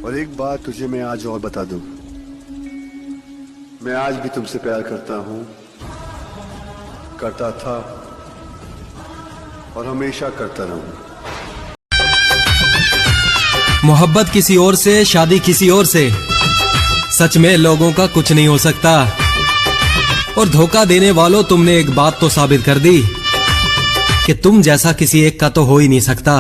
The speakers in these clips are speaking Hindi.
और एक बात तुझे मैं आज और बता दूं, मैं आज भी तुमसे प्यार करता हूं, करता था और हमेशा करता रहूंगा। मोहब्बत किसी और से, शादी किसी और से, सच में लोगों का कुछ नहीं हो सकता। और धोखा देने वालों, तुमने एक बात तो साबित कर दी कि तुम जैसा किसी एक का तो हो ही नहीं सकता।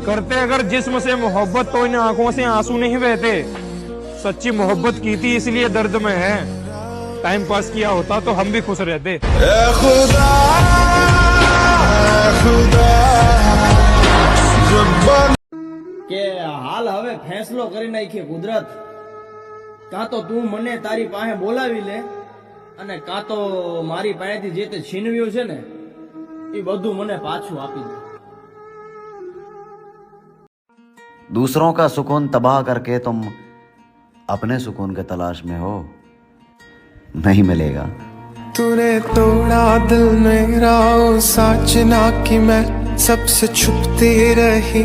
करते अगर जिस्म से मोहब्बत तो इन आंखों से आंसू नहीं बहते। सच्ची मोहब्बत की थी इसलिए दर्द में है। टाइम पास किया होता तो हम भी खुश रहते। કે હાલ હવે ફેંસલો કરી નાખીએ કુદરત, કાં તો તું મને તારી પાસે બોલાવી લે અને કાં તો મારી પાસેથી જે તે છીનવ્યું છે ને એ બધું મને પાછું આપી દે। दूसरों का सुकून तबाह करके तुम अपने सुकून के तलाश में हो, नहीं मिलेगा। तूने तोड़ा दिल मेरा ओ साजना कि मैं सबसे छुपती रही।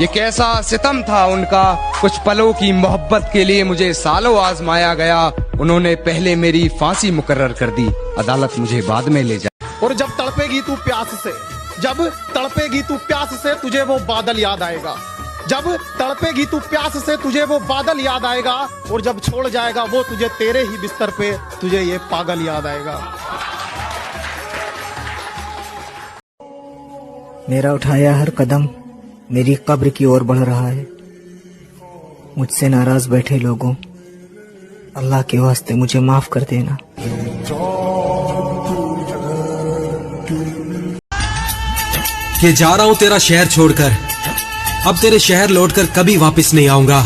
ये कैसा सितम था उनका, कुछ पलों की मोहब्बत के लिए मुझे सालों आजमाया गया। उन्होंने पहले मेरी फांसी मुकर्रर कर दी, अदालत मुझे बाद में ले जा। और जब तड़पेगी तू प्यास से, जब तड़पेगी तू प्यास से तुझे वो बादल याद आएगा। जब तड़पेगी तू प्यास से तुझे वो बादल याद आएगा। और जब छोड़ जाएगा वो तुझे तेरे ही बिस्तर पे तुझे ये पागल याद आएगा। मेरा उठाया हर कदम मेरी कब्र की ओर बढ़ रहा है। मुझसे नाराज बैठे लोगों, अल्लाह के वास्ते मुझे माफ कर देना। कि जा रहा हूं तेरा शहर छोड़कर, अब तेरे शहर लौटकर कभी वापस नहीं आऊंगा।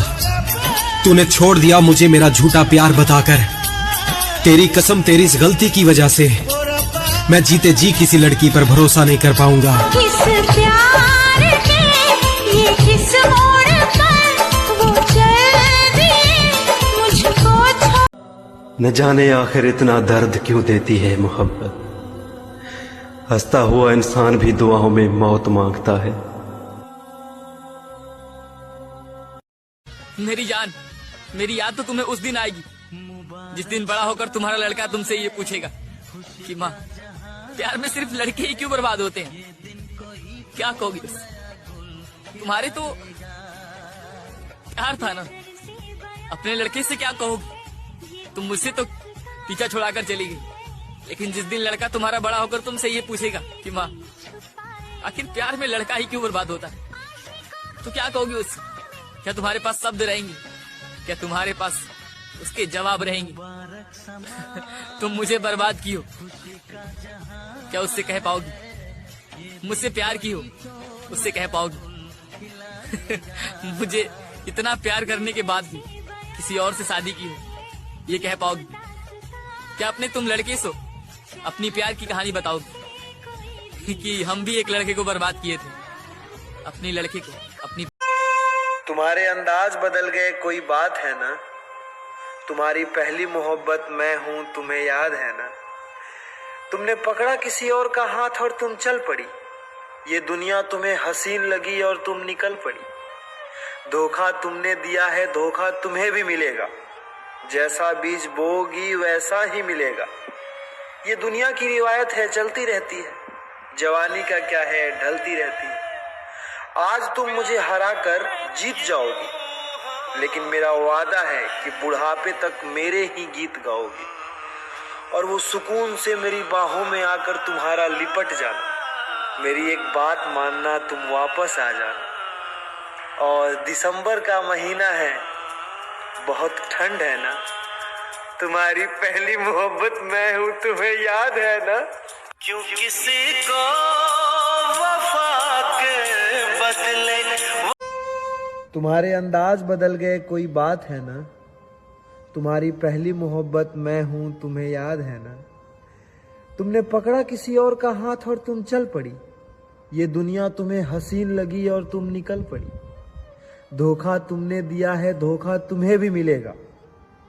तूने छोड़ दिया मुझे मेरा झूठा प्यार बताकर। तेरी कसम, तेरी इस गलती की वजह से मैं जीते जी किसी लड़की पर भरोसा नहीं कर पाऊंगा। किस प्यार के ये किस मोड़ पर वो चल दिए मुझको। न जाने आखिर इतना दर्द क्यों देती है मोहब्बत। हंसता हुआ इंसान भी दुआओं में मौत मांगता है। मेरी जान, मेरी याद तो तुम्हें उस दिन आएगी जिस दिन बड़ा होकर तुम्हारा लड़का तुमसे ये पूछेगा कि माँ, प्यार में सिर्फ लड़के ही क्यों बर्बाद होते हैं। क्या कहोगी उससे? तुम्हारे तो प्यार था ना, अपने लड़के से क्या कहोगी? तुम मुझसे तो पीछा छुड़ाकर चली गई, लेकिन जिस दिन लड़का तुम्हारा बड़ा होकर तुमसे ये पूछेगा कि माँ, आखिर प्यार में लड़का ही क्यों बर्बाद होता है, तो क्या कहोगी उससे? क्या तुम्हारे पास शब्द रहेंगे? क्या तुम्हारे पास उसके जवाब रहेंगे? तुम मुझे बर्बाद की हो, क्या उससे कह पाओगी? मुझसे प्यार की हो, उससे कह पाओगी? मुझे इतना प्यार करने के बाद भी किसी और से शादी की हो, ये कह पाओगी? क्या अपने तुम लड़के से अपनी प्यार की कहानी बताओगी कि हम भी एक लड़के को बर्बाद किए थे, अपनी लड़के को, अपनी। तुम्हारे अंदाज बदल गए कोई बात है ना, तुम्हारी पहली मोहब्बत मैं हूं तुम्हें याद है ना। तुमने पकड़ा किसी और का हाथ और तुम चल पड़ी, ये दुनिया तुम्हें हसीन लगी और तुम निकल पड़ी। धोखा तुमने दिया है, धोखा तुम्हें भी मिलेगा। जैसा बीज बोओगी वैसा ही मिलेगा। ये दुनिया की रिवायत है, चलती रहती है। जवानी का क्या है, ढलती रहती है। आज तुम मुझे हरा कर जीत जाओगी, लेकिन मेरा वादा है कि बुढ़ापे तक मेरे ही गीत गाओगी। और वो सुकून से मेरी बाहों में आकर तुम्हारा लिपट जाना। मेरी एक बात मानना, तुम वापस आ जाना। और दिसंबर का महीना है, बहुत ठंड है ना। तुम्हारी पहली मोहब्बत मैं हूँ तुम्हें याद है ना। क्यों किसी को वफा के बदले तुम्हारे अंदाज बदल गए कोई बात है ना। तुम्हारी पहली मोहब्बत मैं हूं तुम्हें याद है ना। तुमने पकड़ा किसी और का हाथ और तुम चल पड़ी, ये दुनिया तुम्हें हसीन लगी और तुम निकल पड़ी। धोखा तुमने दिया है, धोखा तुम्हें भी मिलेगा।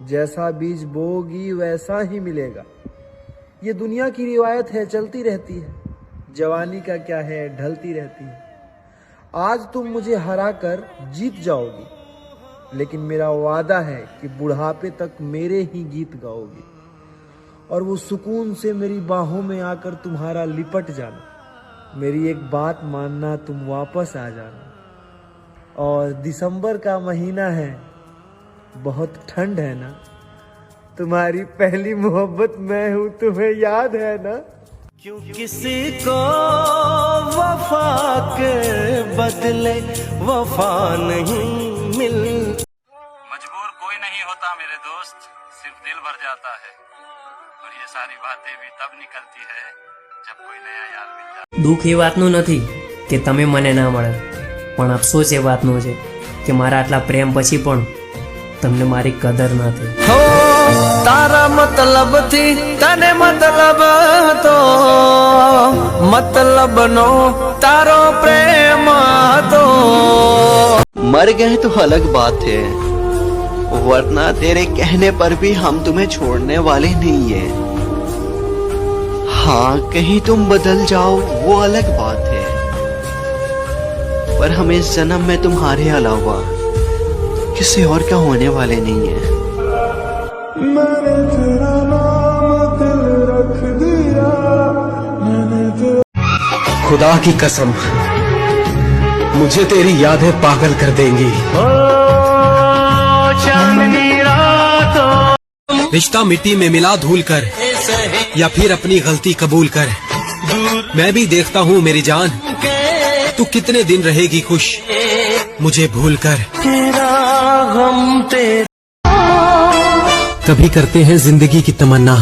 जैसा बीज बोओगी वैसा ही मिलेगा। ये दुनिया की रिवायत है, चलती रहती है। जवानी का क्या है, ढलती रहती है। आज तुम मुझे हरा कर जीत जाओगी, लेकिन मेरा वादा है कि बुढ़ापे तक मेरे ही गीत गाओगी, और वो सुकून से मेरी बाहों में आकर तुम्हारा लिपट जाना। मेरी एक बात मानना, तुम वापस आ जाना। और दिसंबर का महीना है, बहुत ठंड है ना, तुम्हारी पहली मोहब्बत मैं हूँ, तुम्हें याद है ना। क्यों किसी को वफा के बदले वफा नहीं मिल। मजबूर कोई नहीं होता मेरे दोस्त, सिर्फ दिल भर जाता है, और ये सारी बातें भी तब निकलती है जब कोई नया यार मिल जाता। દુઃખ એ વાતનું નથી કે તમે મને ના મળે, પણ અફસોસ એ વાતનો છે કે મારા આટલા પ્રેમ પછી પણ તમને મારી કદર ન થઈ। हो तारा मतलब थी तने मतलब तो मतलब नो तारो प्रेम तो। मर गए तो अलग बात है, वरना तेरे कहने पर भी हम तुम्हें छोड़ने वाले नहीं है। हाँ, कहीं तुम बदल जाओ वो अलग बात है, पर हम इस जन्म में तुम्हारे अलावा किसी और का होने वाले नहीं है। मैंने तेरा नाम दिल रख दिया, खुदा की कसम, मुझे तेरी यादें पागल कर देंगी। रिश्ता मिट्टी में मिला धूल कर, या फिर अपनी गलती कबूल कर। मैं भी देखता हूँ मेरी जान, तू कितने दिन रहेगी खुश मुझे भूल कर। कभी करते हैं जिंदगी की तमन्ना,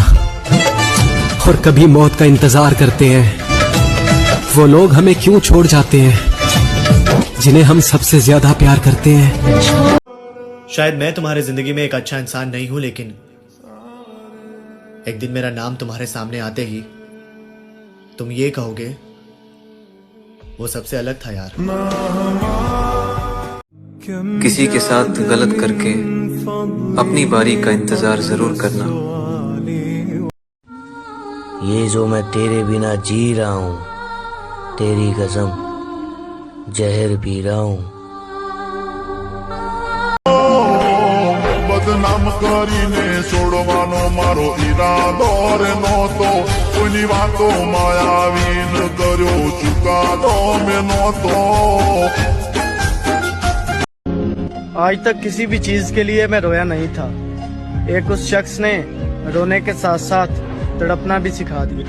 और कभी मौत का इंतजार करते हैं। वो लोग हमें क्यों छोड़ जाते हैं जिन्हें हम सबसे ज्यादा प्यार करते हैं। शायद मैं तुम्हारे जिंदगी में एक अच्छा इंसान नहीं हूं, लेकिन एक दिन मेरा नाम तुम्हारे सामने आते ही तुम ये कहोगे, वो सबसे अलग था यार। किसी के साथ गलत करके अपनी बारी का इंतजार जरूर करना। ये जो मैं तेरे बिना जी रहा हूँ, तेरी कसम जहर पी रहा हूँ। बदनाम करीने छोड़वानो मारो इरादो रे नहोतो, कोईनी वातो मायावीन कर्यो चुकादो में नहोतो। आज तक किसी भी चीज के लिए मैं रोया नहीं था, एक उस शख्स ने रोने के साथ साथ तड़पना भी सिखा दिया।